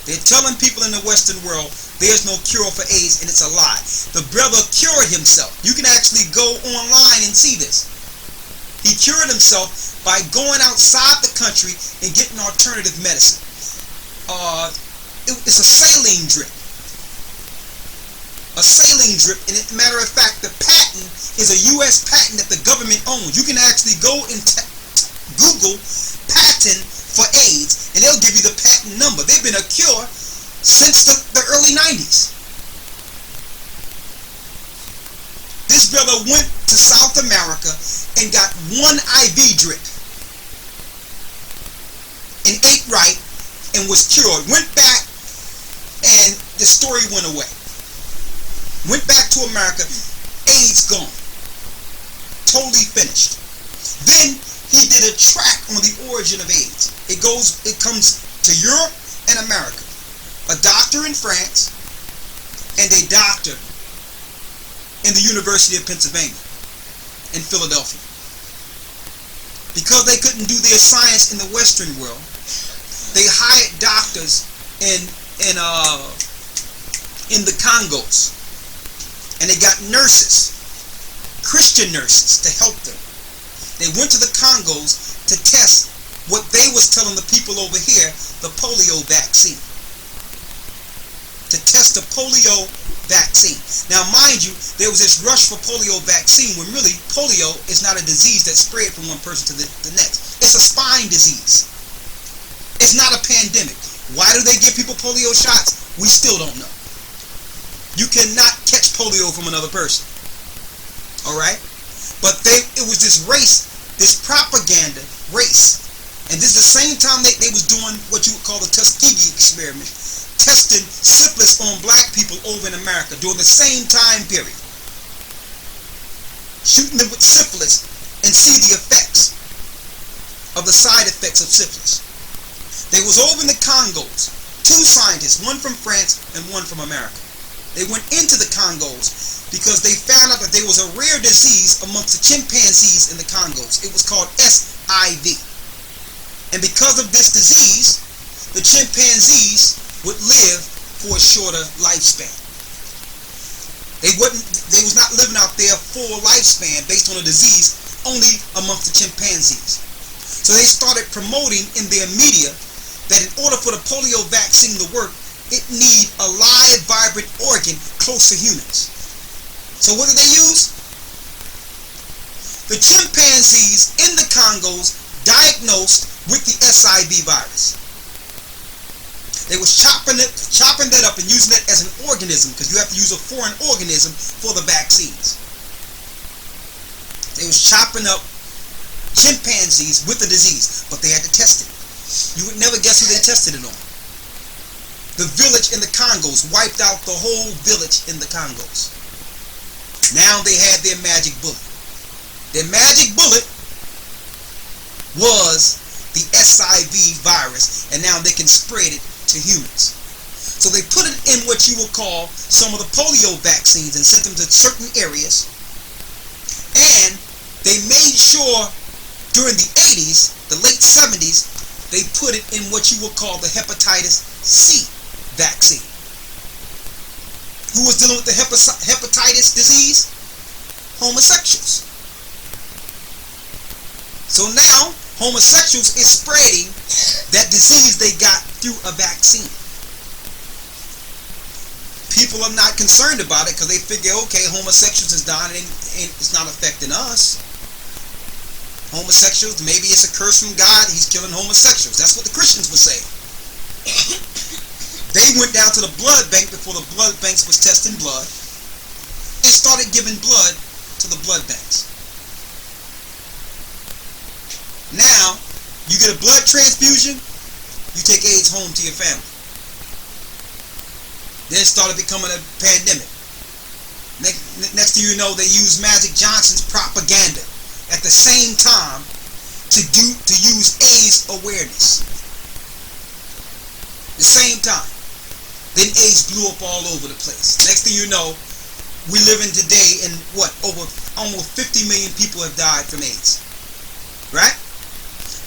They're telling people in the Western world there's no cure for AIDS, and it's a lie. The brother cured himself. You can actually go online and see this. He cured himself by going outside the country and getting alternative medicine. It's a saline drip. A saline drip, and as a matter of fact, the patent is a U.S. patent that the government owns. You can actually go and Google patent for AIDS, and they'll give you the patent number. They've been a cure since the early 90s. This brother went to South America and got one IV drip and ate right and was cured. Went back and the story went away. Went back to America, AIDS gone. Totally finished. Then he did a track on the origin of AIDS. It comes to Europe and America. A doctor in France and a doctor in the University of Pennsylvania in Philadelphia. Because they couldn't do their science in the Western world, they hired doctors in the Congos, and they got nurses, Christian nurses, to help them. They went to the Congos to test what they was telling the people over here, the polio vaccine. To test the polio vaccine. Now, mind you, there was this rush for polio vaccine when really polio is not a disease that spread from one person to the next. It's a spine disease. It's not a pandemic. Why do they give people polio shots? We still don't know. You cannot catch polio from another person. Alright? But it was this race, this propaganda race. And this is the same time they was doing what you would call the Tuskegee experiment. Testing syphilis on black people over in America during the same time period. Shooting them with syphilis and see the effects of the side effects of syphilis. They was over in the Congos. Two scientists, one from France and one from America. They went into the Congos because they found out that there was a rare disease amongst the chimpanzees in the Congos. It was called SIV. And because of this disease, the chimpanzees would live for a shorter lifespan. They was not living out their full lifespan based on a disease only amongst the chimpanzees. So they started promoting in their media that in order for the polio vaccine to work, it need a live, vibrant organ close to humans. So what did they use? The chimpanzees in the Congos diagnosed with the SIV virus. They was chopping that up and using that as an organism, because you have to use a foreign organism for the vaccines. They was chopping up chimpanzees with the disease, but they had to test it. You would never guess who they tested it on. The village in the Congos wiped out the whole village in the Congos. Now they had their magic bullet. Their magic bullet was the SIV virus, and now they can spread it to humans. So they put it in what you would call some of the polio vaccines and sent them to certain areas. And they made sure during the 80s, the late 70s, they put it in what you would call the hepatitis C vaccine. Who was dealing with the hepatitis disease? Homosexuals. So now homosexuals is spreading that disease they got through a vaccine. People are not concerned about it because they figure, okay, homosexuals is dying and it's not affecting us. Homosexuals, maybe it's a curse from God, he's killing homosexuals. That's what the Christians would say. They went down to the blood bank before the blood banks was testing blood and started giving blood to the blood banks. Now, you get a blood transfusion, you take AIDS home to your family. Then it started becoming a pandemic. Next thing you know, they use Magic Johnson's propaganda at the same time to use AIDS awareness. The same time. Then AIDS blew up all over the place. Next thing you know, we live in today in over almost 50 million people have died from AIDS. Right?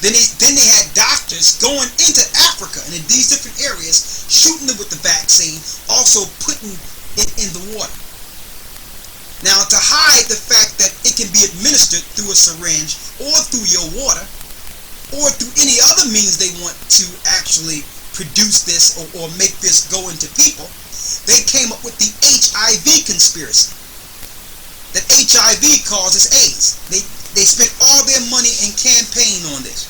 Then they had doctors going into Africa and in these different areas, shooting them with the vaccine, also putting it in the water. Now, to hide the fact that it can be administered through a syringe or through your water or through any other means they want to actually produce this or make this go into people, they came up with the HIV conspiracy. That HIV causes AIDS. They spent all their money and campaign on this.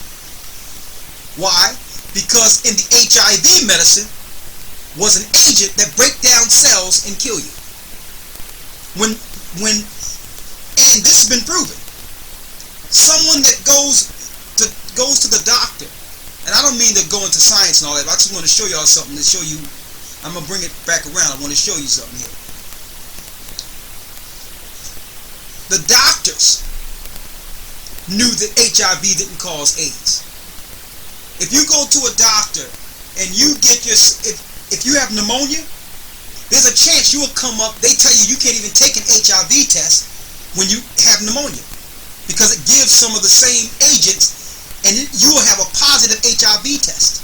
Why? Because in the HIV medicine was an agent that break down cells and kill you. And this has been proven. Someone that goes to the doctor, and I don't mean to go into science and all that, but I just want to show y'all something to show you. I'm going to bring it back around. I want to show you something here. The doctors knew that HIV didn't cause AIDS. If you go to a doctor and you get if you have pneumonia, there's a chance you will come up, they tell you can't even take an HIV test when you have pneumonia because it gives some of the same agents and you will have a positive HIV test.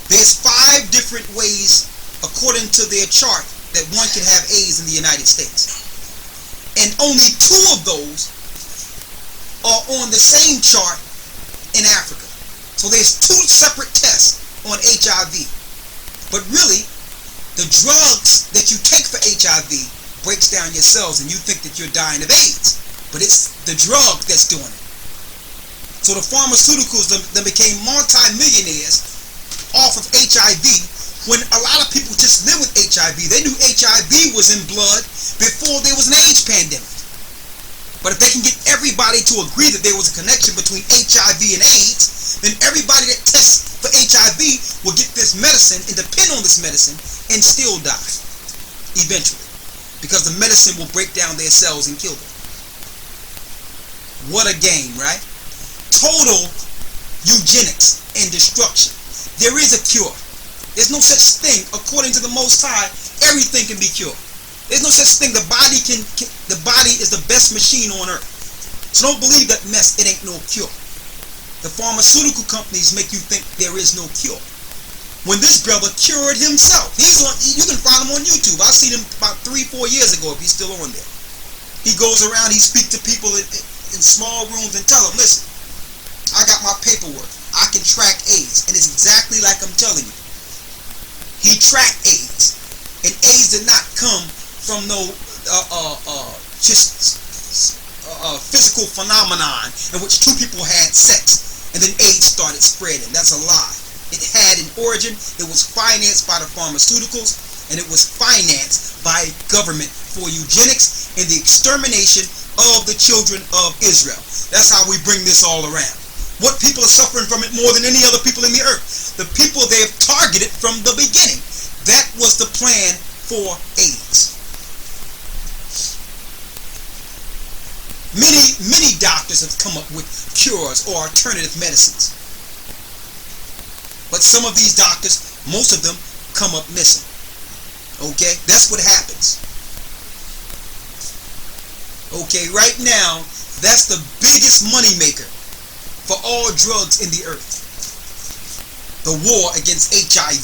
There's 5 different ways, according to their chart, that one can have AIDS in the United States. And only 2 of those are on the same chart in Africa. So there's 2 separate tests on HIV. But really, the drugs that you take for HIV breaks down your cells and you think that you're dying of AIDS. But it's the drug that's doing it. So the pharmaceuticals that became multi-millionaires off of HIV, when a lot of people just live with HIV. They knew HIV was in blood before there was an AIDS pandemic. But if they can get everybody to agree that there was a connection between HIV and AIDS, then everybody that tests for HIV will get this medicine and depend on this medicine and still die eventually, because the medicine will break down their cells and kill them. What a game, right? Total eugenics and destruction. There is a cure. There's no such thing, according to the Most High, everything can be cured. There's no such thing. The body is the best machine on earth. So don't believe that mess. It ain't no cure. The pharmaceutical companies make you think there is no cure. When this brother cured himself, you can find him on YouTube. I seen him about 3-4 years ago if he's still on there. He goes around, he speaks to people in small rooms and tell them, listen, I got my paperwork. I can track AIDS. And it's exactly like I'm telling you. He tracked AIDS. And AIDS did not come from no physical phenomenon in which 2 people had sex and then AIDS started spreading. That's a lie. It had an origin. It was financed by the pharmaceuticals, and it was financed by government for eugenics and the extermination of the children of Israel. That's how we bring this all around. What people are suffering from it more than any other people in the earth? The people they have targeted from the beginning. That was the plan for AIDS. Many doctors have come up with cures or alternative medicines. But some of these doctors, most of them, come up missing. Okay? That's what happens. Okay, right now, that's the biggest moneymaker for all drugs in the earth. The war against HIV.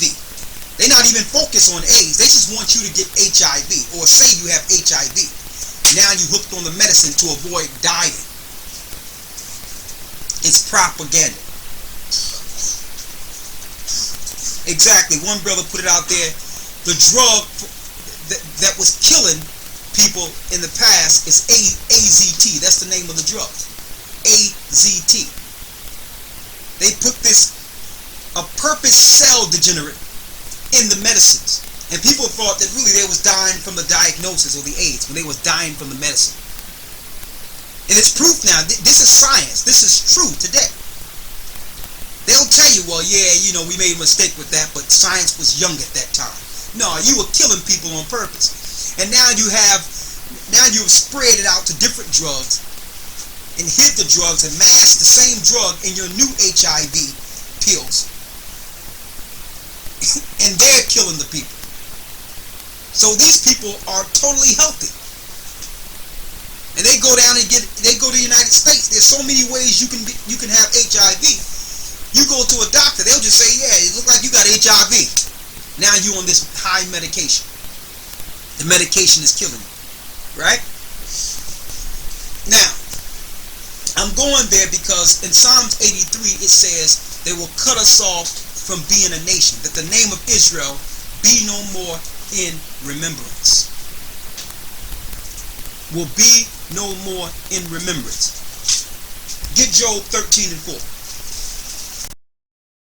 They're not even focused on AIDS. They just want you to get HIV or say you have HIV. Now you hooked on the medicine to avoid dying. It's propaganda. Exactly. One brother put it out there. The drug that was killing people in the past is AZT. That's the name of the drug. AZT. They put a purpose cell degenerate in the medicines. And people thought that really they was dying from the diagnosis or the AIDS, when they was dying from the medicine. And it's proof now. This is science. This is true today. They'll tell you, well, yeah, we made a mistake with that, but science was young at that time. No, you were killing people on purpose. And now you've spread it out to different drugs and hid the drugs and masked the same drug in your new HIV pills. And they're killing the people. So these people are totally healthy. and they go down and they go to the United States. There's so many ways you can have HIV. You go to a doctor, they'll just say, yeah, it looks like you got HIV. Now you on this high medication. The medication is killing you, right? Now, I'm going there because in Psalms 83 it says they will cut us off from being a nation, that the name of Israel be no more in remembrance. Will be no more in remembrance. Get Job 13 and 4.